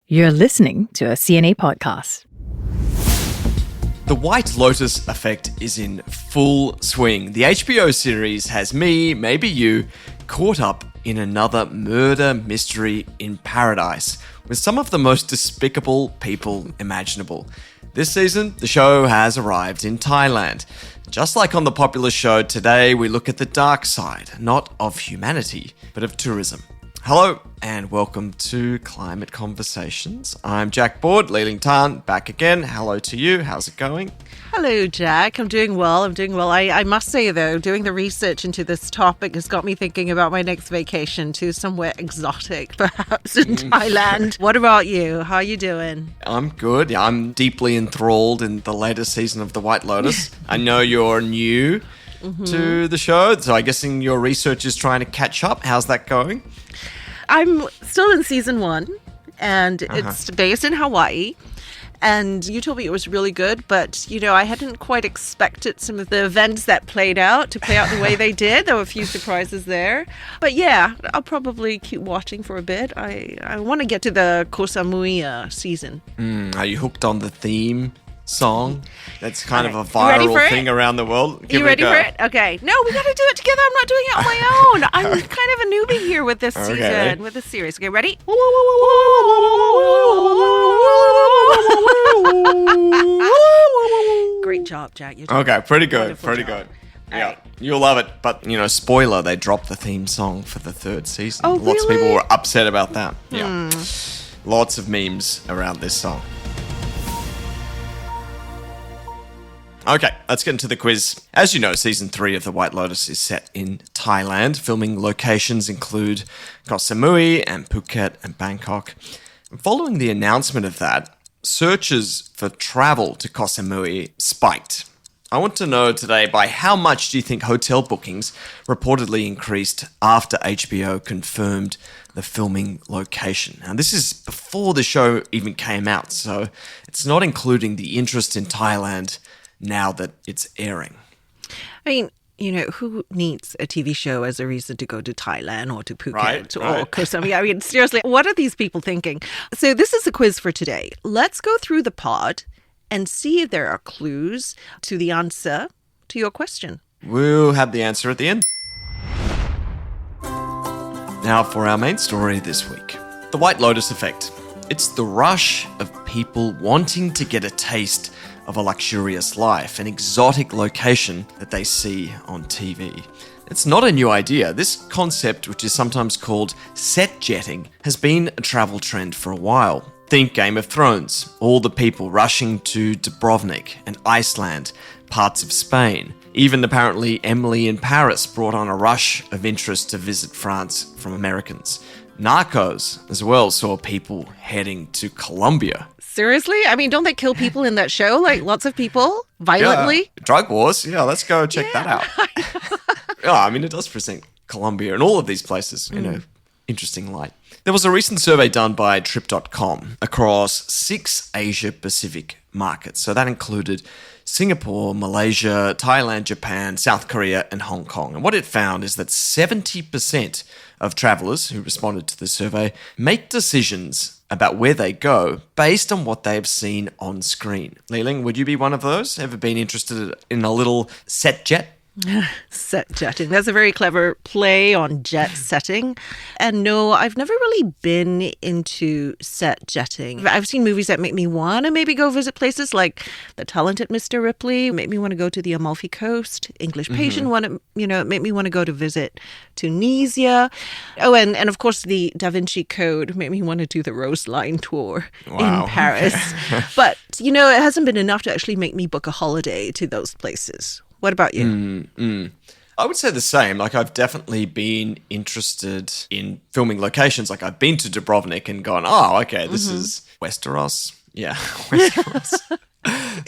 You're listening to a CNA podcast. The White Lotus effect is in full swing. The HBO series has me, maybe you, caught up in another murder mystery in paradise with some of the most despicable people imaginable. This season, the show has arrived in Thailand. Just like on the popular show, today we look at the dark side, not of humanity, but of tourism. Hello and welcome to Climate Conversations. I'm Jack Board, Leeling Tan, back again. Hello to you. How's it going? Hello, Jack. I'm doing well. I must say, though, doing the research into this topic has got me thinking about my next vacation to somewhere exotic, perhaps in Thailand. What about you? How are you doing? I'm good. I'm deeply enthralled in the latest season of The White Lotus. I know you're new to the show, so I'm guessing your research is trying to catch up. How's that going? I'm still in season 1, and it's based in Hawaii. And you told me it was really good, but, I hadn't quite expected some of the events that played out to play out the way they did. There were a few surprises there. But yeah, I'll probably keep watching for a bit. I want to get to the Koh Samui season. Are you hooked on the theme song? That's kind of a viral thing around the world. You ready for it? Okay. No, we got to do it together. I'm not doing it on my own. I'm kind of a newbie here with this season, with this series. Okay, ready? Great job, Jack. Okay, pretty good. Yeah, right. You'll love it. But, spoiler, they dropped the theme song for the 3rd season. Oh, Lots of really? people were upset about that. Yeah. Lots of memes around this song. Okay, let's get into the quiz. As you know, Season 3 of The White Lotus is set in Thailand. Filming locations include Koh Samui and Phuket and Bangkok. Following the announcement of that, searches for travel to Koh Samui spiked. I want to know today, by how much do you think hotel bookings reportedly increased after HBO confirmed the filming location? Now, this is before the show even came out, so it's not including the interest in Thailand now that it's airing. I mean, who needs a TV show as a reason to go to Thailand or to Phuket Right. or Koh Samui? I mean, seriously, what are these people thinking? So this is the quiz for today. Let's go through the pod and see if there are clues to the answer to your question. We'll have the answer at the end. Now for our main story this week. The White Lotus effect. It's the rush of people wanting to get a taste of a luxurious life, an exotic location that they see on TV. It's not a new idea. This concept, which is sometimes called set jetting, has been a travel trend for a while. Think Game of Thrones, all the people rushing to Dubrovnik and Iceland, parts of Spain. Even apparently Emily in Paris brought on a rush of interest to visit France from Americans. Narcos as well saw people heading to Colombia. Seriously? I mean, don't they kill people in that show? Like lots of people violently? Yeah. Drug wars. Yeah, let's go check that out. Yeah, I mean, it does present Colombia and all of these places in an interesting light. There was a recent survey done by Trip.com across 6 Asia-Pacific markets. So that included Singapore, Malaysia, Thailand, Japan, South Korea, and Hong Kong. And what it found is that 70% of travellers who responded to the survey make decisions about where they go based on what they've seen on screen. Leeling, would you be one of those? Ever been interested in a little set jet? Set jetting. That's a very clever play on jet setting. And no, I've never really been into set jetting. I've seen movies that make me want to maybe go visit places like The Talented Mr. Ripley, make me want to go to the Amalfi Coast, English Patient, make me want to go to visit Tunisia. Oh, and of course the Da Vinci Code made me want to do the Rose Line tour in Paris. But, it hasn't been enough to actually make me book a holiday to those places. What about you? I would say the same. Like, I've definitely been interested in filming locations. Like, I've been to Dubrovnik and gone, oh, okay, this is Westeros. Yeah, Westeros.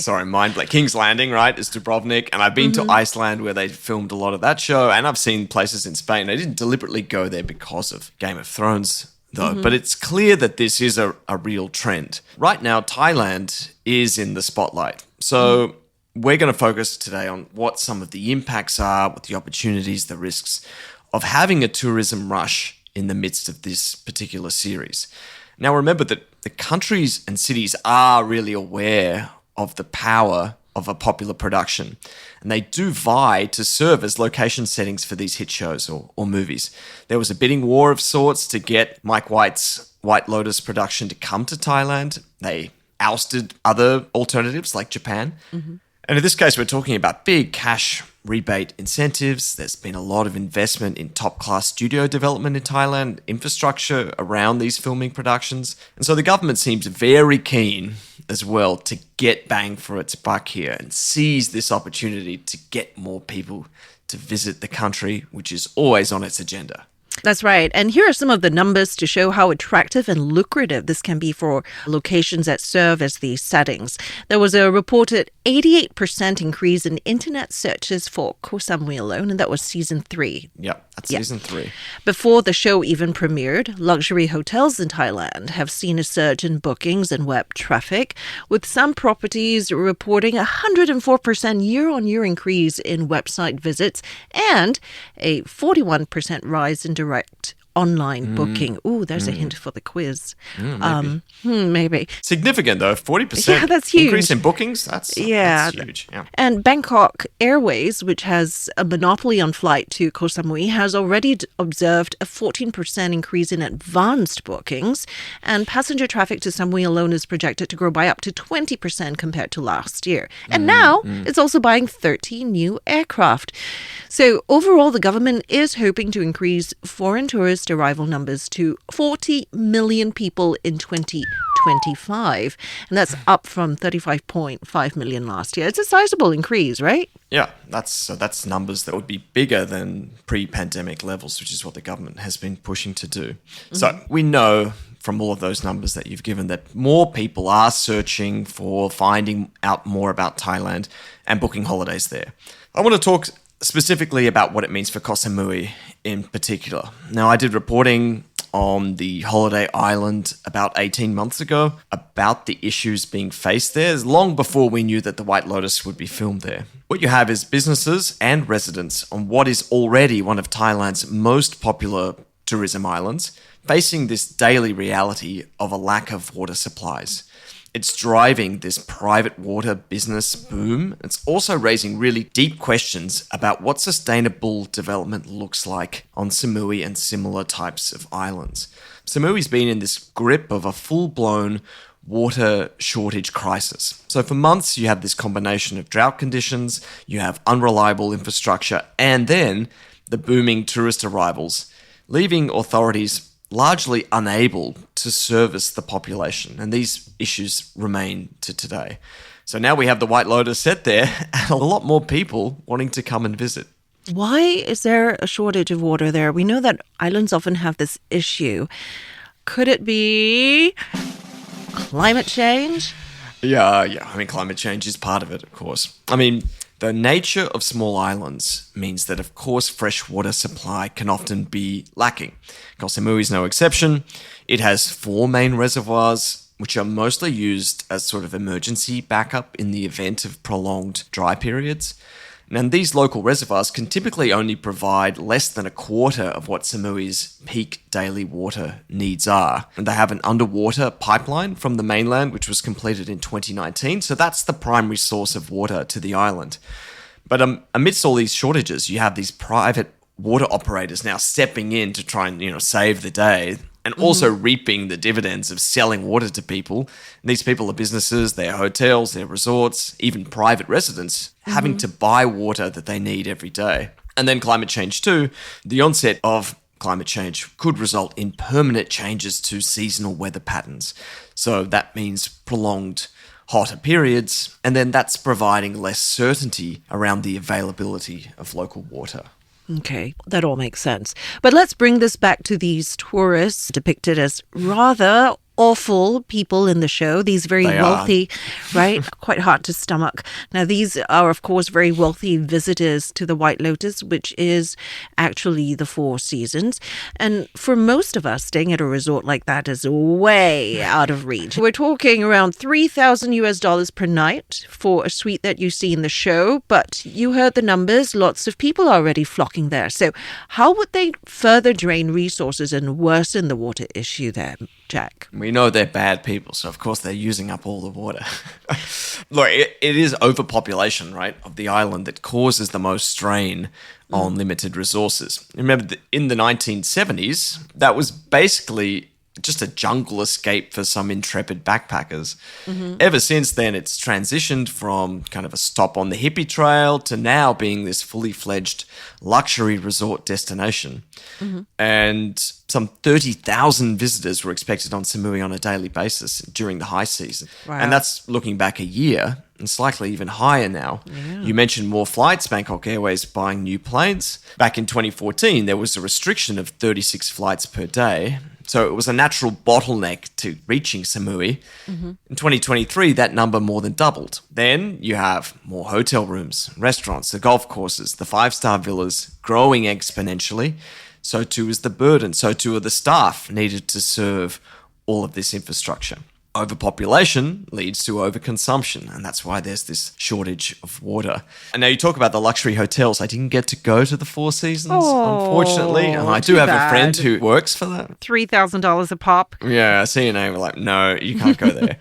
Sorry, mind blank. King's Landing, right, is Dubrovnik. And I've been to Iceland where they filmed a lot of that show. And I've seen places in Spain. I didn't deliberately go there because of Game of Thrones, though. But it's clear that this is a real trend. Right now, Thailand is in the spotlight. So we're going to focus today on what some of the impacts are, what the opportunities, the risks of having a tourism rush in the midst of this particular series. Now, remember that the countries and cities are really aware of the power of a popular production, and they do vie to serve as location settings for these hit shows or movies. There was a bidding war of sorts to get Mike White's White Lotus production to come to Thailand. They ousted other alternatives like Japan. And in this case, we're talking about big cash rebate incentives. There's been a lot of investment in top-class studio development in Thailand, infrastructure around these filming productions. And so the government seems very keen as well to get bang for its buck here and seize this opportunity to get more people to visit the country, which is always on its agenda. That's right. And here are some of the numbers to show how attractive and lucrative this can be for locations that serve as these settings. There was a reported 88% increase in internet searches for Koh Samui alone, and that was season 3. Yep, that's season 3. Before the show even premiered, luxury hotels in Thailand have seen a surge in bookings and web traffic, with some properties reporting a 104% year-on-year increase in website visits and a 41% rise in direct online booking. Ooh, there's a hint for the quiz. Maybe. Significant though, 40% Yeah, that's huge. increase in bookings. That's huge. Yeah. And Bangkok Airways, which has a monopoly on flight to Koh Samui, has already observed a 14% increase in advanced bookings, and passenger traffic to Samui alone is projected to grow by up to 20% compared to last year. And now it's also buying 30 new aircraft. So overall, the government is hoping to increase foreign tourist arrival numbers to 40 million people in 2025. And that's up from 35.5 million last year. It's a sizable increase, right? Yeah, that's numbers that would be bigger than pre-pandemic levels, which is what the government has been pushing to do. So we know from all of those numbers that you've given that more people are searching for finding out more about Thailand and booking holidays there. I want to talk specifically about what it means for Koh Samui in particular. Now, I did reporting on the holiday island about 18 months ago about the issues being faced there, long before we knew that the White Lotus would be filmed there. What you have is businesses and residents on what is already one of Thailand's most popular tourism islands facing this daily reality of a lack of water supplies. It's driving this private water business boom. It's also raising really deep questions about what sustainable development looks like on Samui and similar types of islands. Samui's been in this grip of a full-blown water shortage crisis. So for months, you have this combination of drought conditions, you have unreliable infrastructure, and then the booming tourist arrivals, leaving authorities largely unable to service the population. And these issues remain to today. So now we have the White Lotus set there and a lot more people wanting to come and visit. Why is there a shortage of water there? We know that islands often have this issue. Could it be climate change? Yeah. I mean, climate change is part of it, of course. I mean, the nature of small islands means that, of course, fresh water supply can often be lacking. Koh Samui is no exception. It has 4 main reservoirs, which are mostly used as sort of emergency backup in the event of prolonged dry periods. And these local reservoirs can typically only provide less than a quarter of what Samui's peak daily water needs are. And they have an underwater pipeline from the mainland, which was completed in 2019. So that's the primary source of water to the island. But amidst all these shortages, you have these private water operators now stepping in to try and, save the day, and also reaping the dividends of selling water to people. And these people are businesses, they're hotels, they're resorts, even private residents having to buy water that they need every day. And then climate change too. The onset of climate change could result in permanent changes to seasonal weather patterns. So that means prolonged hotter periods, and then that's providing less certainty around the availability of local water. Okay, that all makes sense. But let's bring this back to these tourists depicted as rather awful people in the show. These very wealthy, right? Quite hard to stomach. Now, these are, of course, very wealthy visitors to the White Lotus, which is actually the 4 seasons. And for most of us, staying at a resort like that is way out of reach. We're talking around $3,000 per night for a suite that you see in the show. But you heard the numbers. Lots of people are already flocking there. So how would they further drain resources and worsen the water issue there, Jack? We We know they're bad people, so of course they're using up all the water. Look, it is overpopulation, right, of the island that causes the most strain on limited resources. Remember, in the 1970s, that was basically just a jungle escape for some intrepid backpackers. Ever since then, it's transitioned from kind of a stop on the hippie trail to now being this fully fledged luxury resort destination. And some 30,000 visitors were expected on Samui on a daily basis during the high season. Wow. And that's looking back a year. It's likely even higher now. Yeah. You mentioned more flights, Bangkok Airways buying new planes. Back in 2014, there was a restriction of 36 flights per day. So it was a natural bottleneck to reaching Samui. In 2023, that number more than doubled. Then you have more hotel rooms, restaurants, the golf courses, the five-star villas growing exponentially. So too is the burden. So too are the staff needed to serve all of this infrastructure. Overpopulation leads to overconsumption, and that's why there's this shortage of water. And now you talk about the luxury hotels. I didn't get to go to the Four Seasons, unfortunately. And I do have a friend who works for that. $3,000 a pop. Yeah, CNA were like, no, you can't go there.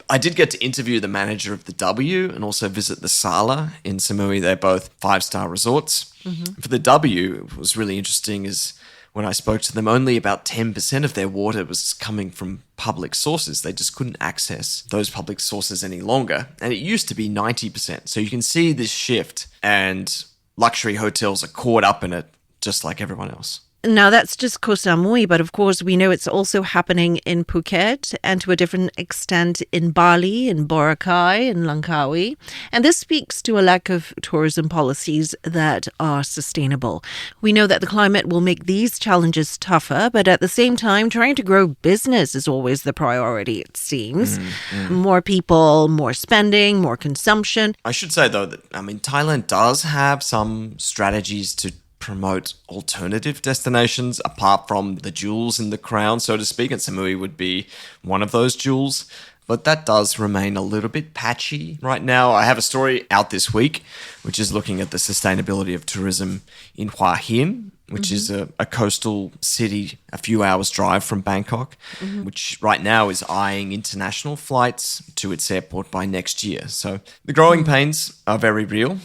I did get to interview the manager of the W and also visit the Sala in Samui. They're both five-star resorts. For the W, what was really interesting is when I spoke to them, only about 10% of their water was coming from public sources. They just couldn't access those public sources any longer. And it used to be 90%. So you can see this shift, and luxury hotels are caught up in it just like everyone else. Now, that's just Koh Samui, but of course, we know it's also happening in Phuket and to a different extent in Bali, in Boracay, in Langkawi. And this speaks to a lack of tourism policies that are sustainable. We know that the climate will make these challenges tougher, but at the same time, trying to grow business is always the priority, it seems. More people, more spending, more consumption. I should say, though, that Thailand does have some strategies to promote alternative destinations apart from the jewels in the crown, so to speak, and Samui would be one of those jewels. But that does remain a little bit patchy right now. I have a story out this week, which is looking at the sustainability of tourism in Hua Hin, which is a coastal city a few hours drive from Bangkok, which right now is eyeing international flights to its airport by next year. So the growing pains are very real.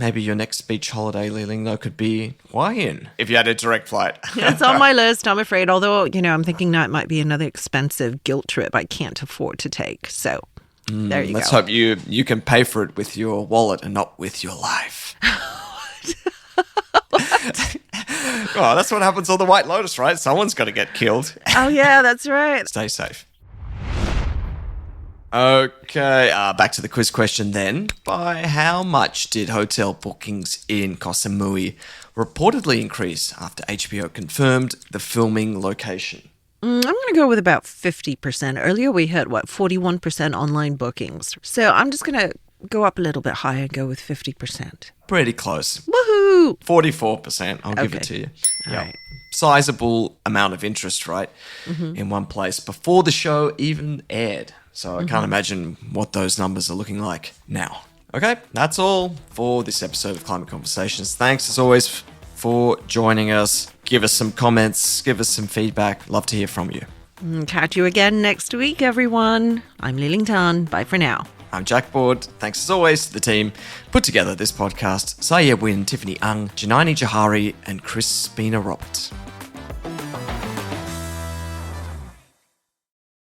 Maybe your next beach holiday, Li-Ling, though, could be Hua Hin if you had a direct flight. It's on my list, I'm afraid. Although, I'm thinking now it might be another expensive guilt trip I can't afford to take. So there you Let's go. hope you can pay for it with your wallet and not with your life. Oh, that's what happens on the White Lotus, right? Someone's got to get killed. Oh, yeah, that's right. Stay safe. Okay, back to the quiz question then. By how much did hotel bookings in Koh Samui reportedly increase after HBO confirmed the filming location? I'm going to go with about 50%. Earlier we heard, 41% online bookings. So I'm just going to go up a little bit higher and go with 50%. Pretty close. Woohoo! 44%. I'll give it to you. All right. Sizable amount of interest, right, in one place before the show even aired. So I can't imagine what those numbers are looking like now. Okay, that's all for this episode of Climate Conversations. Thanks, as always, for joining us. Give us some comments, give us some feedback. Love to hear from you. Catch you again next week, everyone. I'm Li-Ling Tan. Bye for now. I'm Jack Board. Thanks, as always, to the team put together this podcast. Saya Win, Tiffany Ang, Janani Jahari, and Chris Spina Roberts.